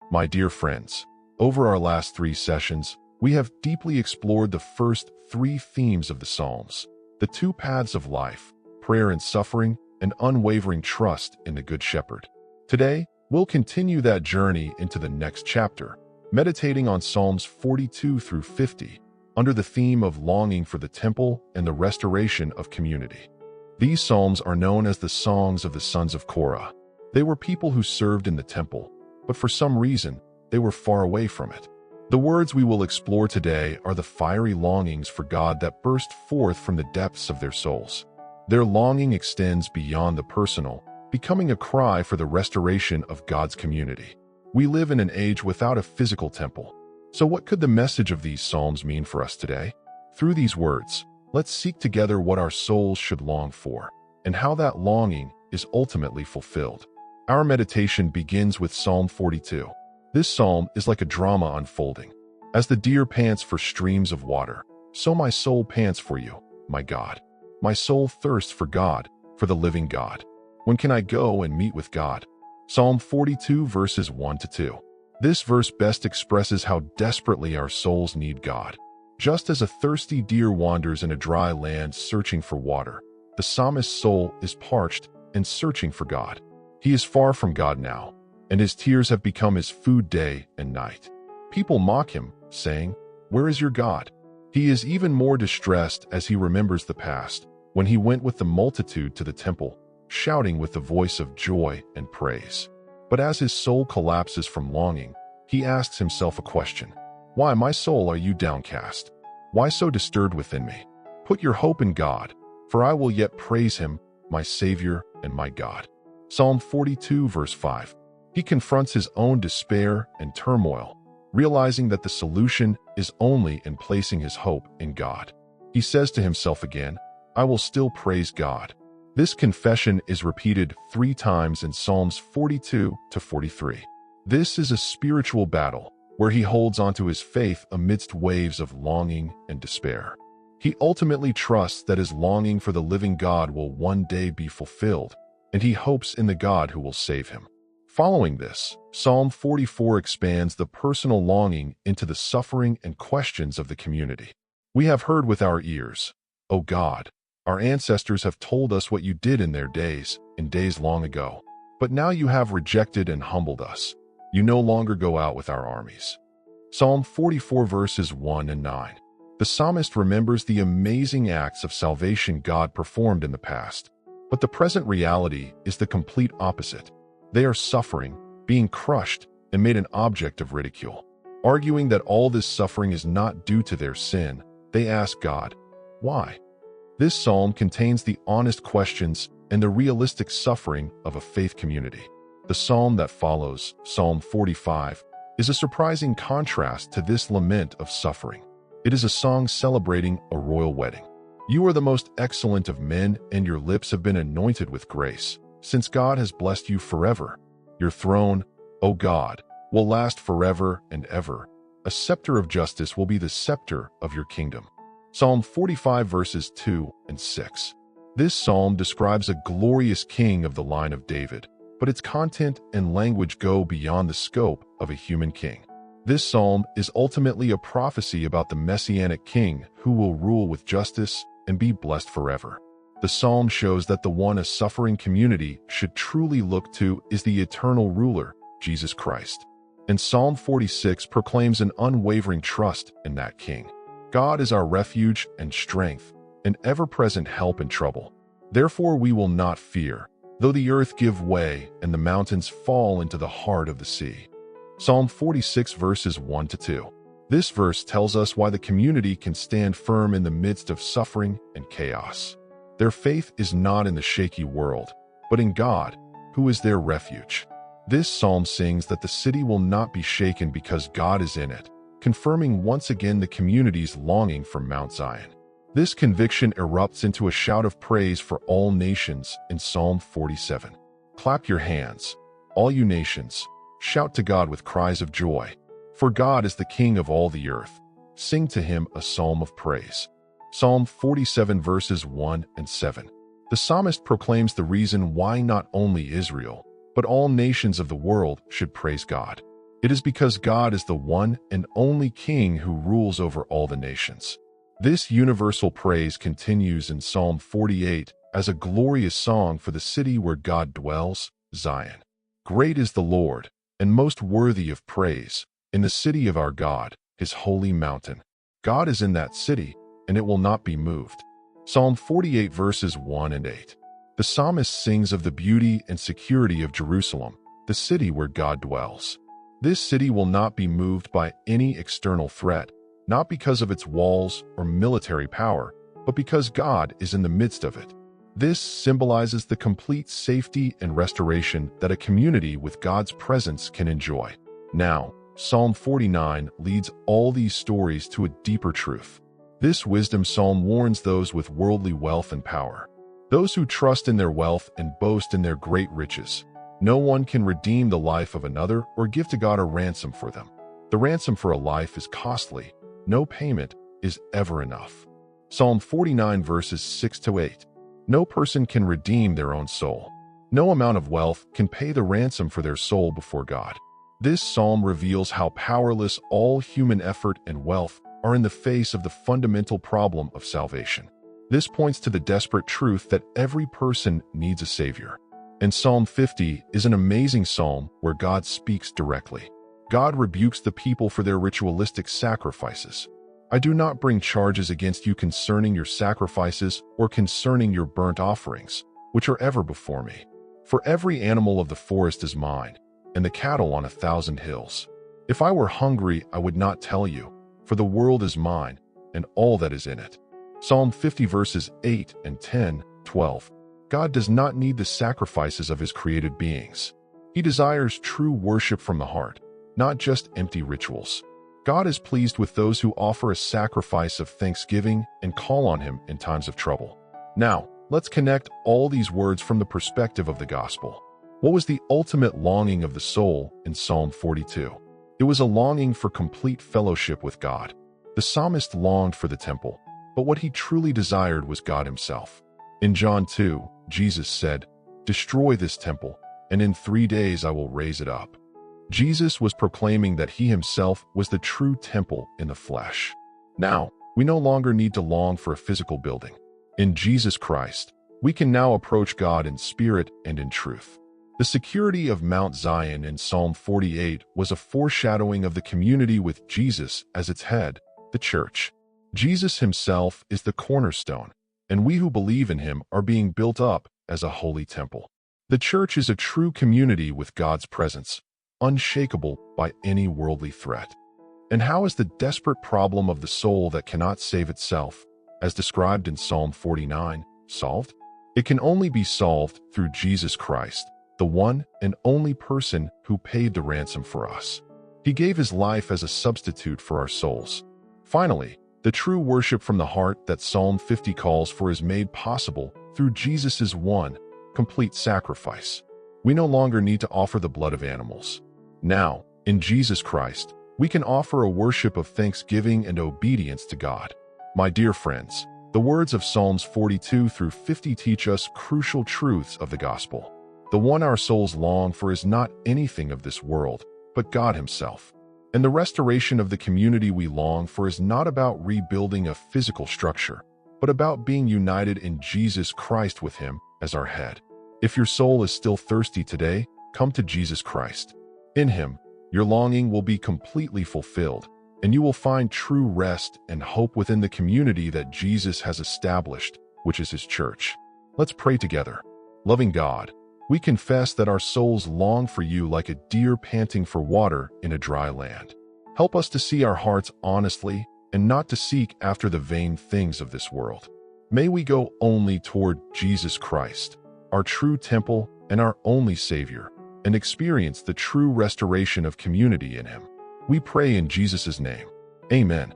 My dear friends, over our last 3 sessions, we have deeply explored the first 3 themes of the Psalms, the 2 paths of life, prayer and suffering, and unwavering trust in the Good Shepherd. Today, we'll continue that journey into the next chapter, meditating on Psalms 42 through 50, under the theme of longing for the temple and the restoration of community. These psalms are known as the songs of the sons of Korah. They were people who served in the temple, but for some reason, they were far away from it. The words we will explore today are the fiery longings for God that burst forth from the depths of their souls. Their longing extends beyond the personal, becoming a cry for the restoration of God's community. We live in an age without a physical temple. So what could the message of these psalms mean for us today? Through these words, let's seek together what our souls should long for, and how that longing is ultimately fulfilled. Our meditation begins with Psalm 42. This psalm is like a drama unfolding. As the deer pants for streams of water, so my soul pants for you, my God. My soul thirsts for God, for the living God. When can I go and meet with God? Psalm 42 verses 1 to 2. This verse best expresses how desperately our souls need God. Just as a thirsty deer wanders in a dry land searching for water, the psalmist's soul is parched and searching for God. He is far from God now, and his tears have become his food day and night. People mock him, saying, "Where is your God?" He is even more distressed as he remembers the past, when he went with the multitude to the temple, shouting with the voice of joy and praise. But as his soul collapses from longing, he asks himself a question. Why, my soul, are you downcast? Why so disturbed within me? Put your hope in God, for I will yet praise him, my Savior and my God. Psalm 42 verse 5. He confronts his own despair and turmoil, realizing that the solution is only in placing his hope in God. He says to himself again, I will still praise God. This confession is repeated 3 times in Psalms 42 to 43. This is a spiritual battle, where he holds onto his faith amidst waves of longing and despair. He ultimately trusts that his longing for the living God will one day be fulfilled, and he hopes in the God who will save him. Following this, Psalm 44 expands the personal longing into the suffering and questions of the community. We have heard with our ears, O God, our ancestors have told us what you did in their days, in days long ago. But now you have rejected and humbled us. You no longer go out with our armies. Psalm 44 verses 1 and 9. The psalmist remembers the amazing acts of salvation God performed in the past. But the present reality is the complete opposite. They are suffering, being crushed, and made an object of ridicule. Arguing that all this suffering is not due to their sin, they ask God, why? This psalm contains the honest questions and the realistic suffering of a faith community. The psalm that follows, Psalm 45, is a surprising contrast to this lament of suffering. It is a song celebrating a royal wedding. You are the most excellent of men, and your lips have been anointed with grace, since God has blessed you forever. Your throne, O God, will last forever and ever. A scepter of justice will be the scepter of your kingdom. Psalm 45 verses 2 and 6. This psalm describes a glorious king of the line of David, but its content and language go beyond the scope of a human king. This psalm is ultimately a prophecy about the messianic king who will rule with justice and be blessed forever. The psalm shows that the one a suffering community should truly look to is the eternal ruler, Jesus Christ. And Psalm 46 proclaims an unwavering trust in that king. God is our refuge and strength, an ever-present help in trouble. Therefore we will not fear, though the earth give way and the mountains fall into the heart of the sea. Psalm 46 verses 1 to 2. This verse tells us why the community can stand firm in the midst of suffering and chaos. Their faith is not in the shaky world, but in God, who is their refuge. This psalm sings that the city will not be shaken because God is in it, confirming once again the community's longing for Mount Zion. This conviction erupts into a shout of praise for all nations in Psalm 47. Clap your hands, all you nations. Shout to God with cries of joy. For God is the King of all the earth. Sing to him a psalm of praise. Psalm 47 verses 1 and 7. The psalmist proclaims the reason why not only Israel, but all nations of the world should praise God. It is because God is the one and only King who rules over all the nations. This universal praise continues in Psalm 48 as a glorious song for the city where God dwells, Zion. Great is the Lord, and most worthy of praise, in the city of our God, his holy mountain. God is in that city, and it will not be moved. Psalm 48 verses 1 and 8. The psalmist sings of the beauty and security of Jerusalem, the city where God dwells. This city will not be moved by any external threat, not because of its walls or military power, but because God is in the midst of it. This symbolizes the complete safety and restoration that a community with God's presence can enjoy. Now, Psalm 49 leads all these stories to a deeper truth. This wisdom psalm warns those with worldly wealth and power, those who trust in their wealth and boast in their great riches. No one can redeem the life of another or give to God a ransom for them. The ransom for a life is costly. No payment is ever enough. Psalm 49 verses 6 to 8. No person can redeem their own soul. No amount of wealth can pay the ransom for their soul before God. This psalm reveals how powerless all human effort and wealth are in the face of the fundamental problem of salvation. This points to the desperate truth that every person needs a Savior. And Psalm 50 is an amazing psalm where God speaks directly. God rebukes the people for their ritualistic sacrifices. I do not bring charges against you concerning your sacrifices or concerning your burnt offerings, which are ever before me. For every animal of the forest is mine, and the cattle on 1,000 hills. If I were hungry, I would not tell you, for the world is mine, and all that is in it. Psalm 50 verses 8 and 10, 12. God does not need the sacrifices of his created beings. He desires true worship from the heart, not just empty rituals. God is pleased with those who offer a sacrifice of thanksgiving and call on him in times of trouble. Now, let's connect all these words from the perspective of the gospel. What was the ultimate longing of the soul in Psalm 42? It was a longing for complete fellowship with God. The psalmist longed for the temple, but what he truly desired was God himself. In John 2, Jesus said, "Destroy this temple, and in 3 days I will raise it up." Jesus was proclaiming that he himself was the true temple in the flesh. Now, we no longer need to long for a physical building. In Jesus Christ, we can now approach God in spirit and in truth. The security of Mount Zion in Psalm 48 was a foreshadowing of the community with Jesus as its head, the church. Jesus himself is the cornerstone, and we who believe in him are being built up as a holy temple. The church is a true community with God's presence, unshakable by any worldly threat. And how is the desperate problem of the soul that cannot save itself, as described in Psalm 49, solved? It can only be solved through Jesus Christ, the one and only person who paid the ransom for us. He gave his life as a substitute for our souls. Finally, the true worship from the heart that Psalm 50 calls for is made possible through Jesus' one complete sacrifice. We no longer need to offer the blood of animals. Now, in Jesus Christ, we can offer a worship of thanksgiving and obedience to God. My dear friends, the words of Psalms 42 through 50 teach us crucial truths of the gospel. The one our souls long for is not anything of this world, but God himself. And the restoration of the community we long for is not about rebuilding a physical structure, but about being united in Jesus Christ with him as our head. If your soul is still thirsty today, come to Jesus Christ. In him, your longing will be completely fulfilled, and you will find true rest and hope within the community that Jesus has established, which is his church. Let's pray together. Loving God, we confess that our souls long for you like a deer panting for water in a dry land. Help us to see our hearts honestly and not to seek after the vain things of this world. May we go only toward Jesus Christ, our true temple and our only Savior, and experience the true restoration of community in him. We pray in Jesus' name. Amen.